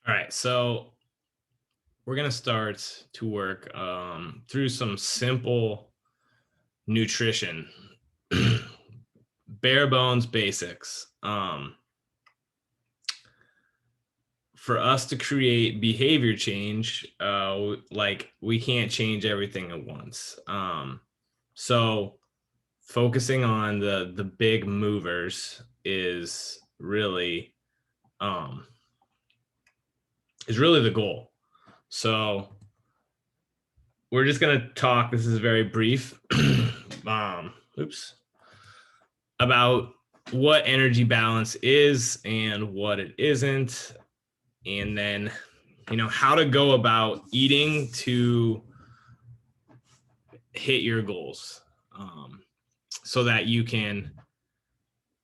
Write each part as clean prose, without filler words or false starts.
All right, so we're gonna start to work through some simple nutrition, bare bones basics. For us to create behavior change, like we can't change everything at once. So focusing on the big movers um, is really the goal. So we're just gonna talk. This is very brief. Oops, about what energy balance is and what it isn't, and then how to go about eating to hit your goals, so that you can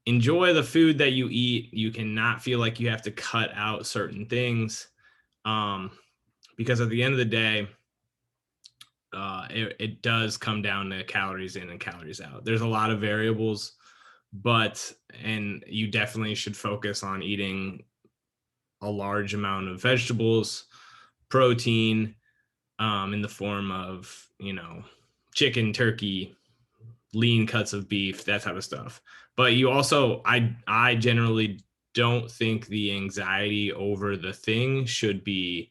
enjoy the food that you eat. You can not feel like you have to cut out certain things, um, because at the end of the day, it does come down to calories in and calories out. There's a lot of variables, and you definitely should focus on eating a large amount of vegetables, protein, in the form of, chicken, turkey, lean cuts of beef, that type of stuff. But you also, I generally don't think the anxiety over the thing should be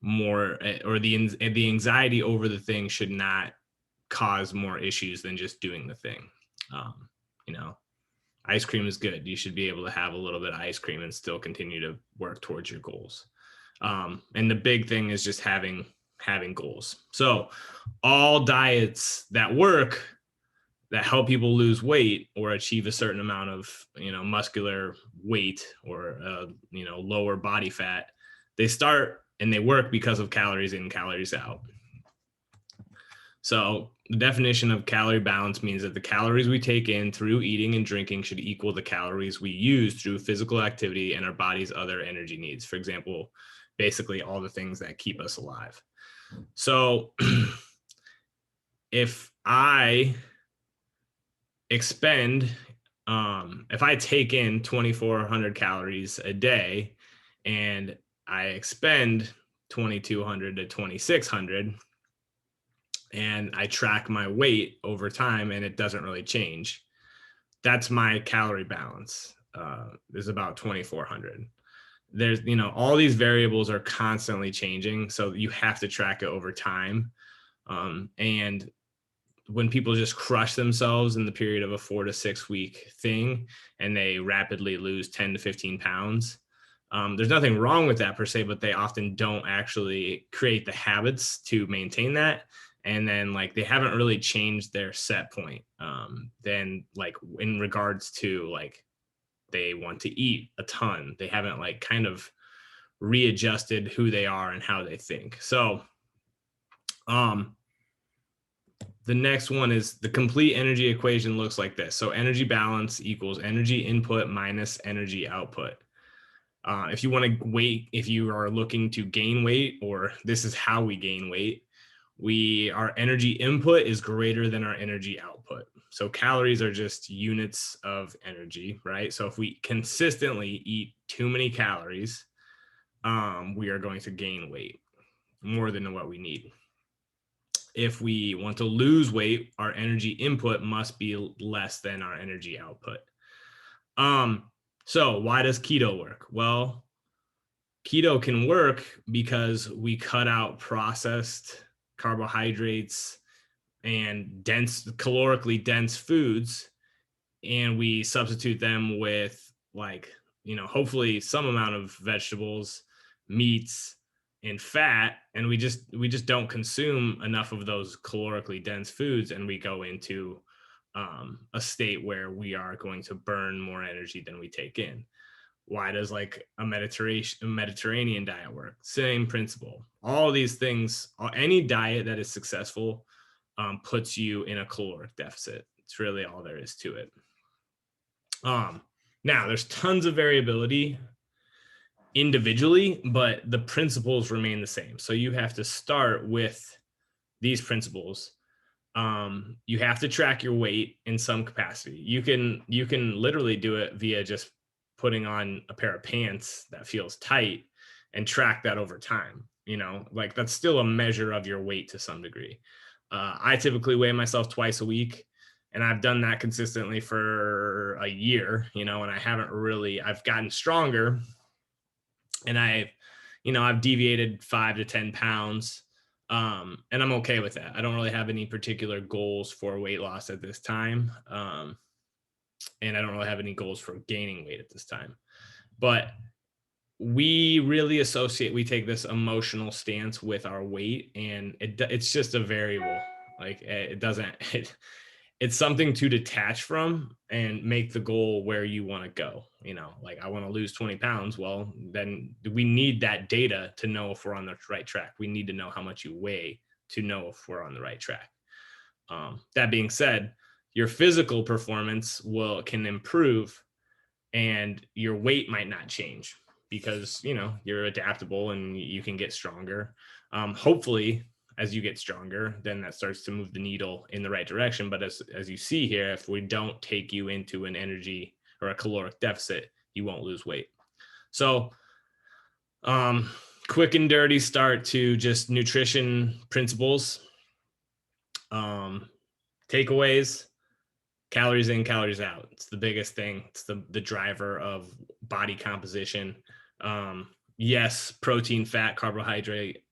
more, or the anxiety over the thing should not cause more issues than just doing the thing. Um, you know, ice cream is good. You should be able to have a little bit of ice cream and still continue to work towards your goals. And the big thing is just having goals. So all diets that work, that help people lose weight or achieve a certain amount of muscular weight, or lower body fat, they start and they work because of calories in, calories out. So the definition of calorie balance means that the calories we take in through eating and drinking should equal the calories we use through physical activity and our body's other energy needs. For example, basically all the things that keep us alive. So if I expend if I take in 2,400 calories a day and I expend 2,200 to 2,600, and I track my weight over time and it doesn't really change, that's my calorie balance, is about 2,400. There's, all these variables are constantly changing, so you have to track it over time. And when people just crush themselves in the period of a 4 to 6 week thing and they rapidly lose 10 to 15 pounds, there's nothing wrong with that per se, but they often don't actually create the habits to maintain that. And then like they haven't really changed their set point. Then like in regards to like they want to eat a ton, they haven't like kind of readjusted who they are and how they think. So um the next one is the complete energy equation looks like this. So energy balance equals energy input minus energy output. If you want to weight, if you are looking to gain weight, or this is how we gain weight, our energy input is greater than our energy output. So calories are just units of energy, right? So if we consistently eat too many calories, we are going to gain weight more than what we need. If we want to lose weight, our energy input must be less than our energy output. So why does keto work? Well, keto can work because we cut out processed carbohydrates and calorically dense foods, and we substitute them with like, hopefully some amount of vegetables, meats, and fat, and we just don't consume enough of those calorically dense foods, and we go into a state where we are going to burn more energy than we take in. Why does like a Mediterranean diet work? Same principle. All these things, any diet that is successful, puts you in a caloric deficit. It's really all there is to it. Now there's tons of variability individually, but the principles remain the same. So you have to start with these principles. You have to track your weight in some capacity. You can literally do it via just putting on a pair of pants that feels tight and track that over time. Like that's still a measure of your weight to some degree. I typically weigh myself twice a week, and I've done that consistently for a year, and I've gotten stronger, and I've deviated 5 to 10 pounds. And I'm okay with that. I don't really have any particular goals for weight loss at this time. And I don't really have any goals for gaining weight at this time. But we take this emotional stance with our weight, and it's just a variable. Like it doesn't, it's something to detach from and make the goal where you want to go. Like I want to lose 20 pounds. Well, then we need that data to know if we're on the right track. We need to know how much you weigh to know if we're on the right track. That being said, your physical performance can improve, and your weight might not change because you're adaptable and you can get stronger. Hopefully, as you get stronger, then that starts to move the needle in the right direction. But as you see here, if we don't take you into an energy or a caloric deficit, you won't lose weight. So quick and dirty start to just nutrition principles. Takeaways: calories in, calories out. It's the biggest thing. It's the driver of body composition. Yes, protein, fat, carbohydrate,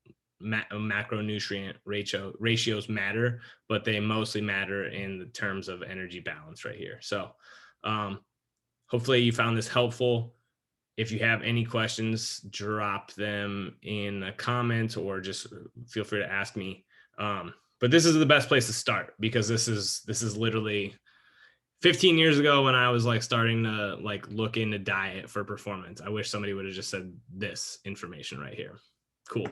macronutrient ratios matter, but they mostly matter in the terms of energy balance right here. So hopefully you found this helpful. If you have any questions, drop them in the comments or just feel free to ask me. But this is the best place to start, because this is literally 15 years ago when I was like starting to like look into diet for performance. I wish somebody would have just said this information right here. Cool.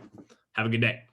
Have a good day.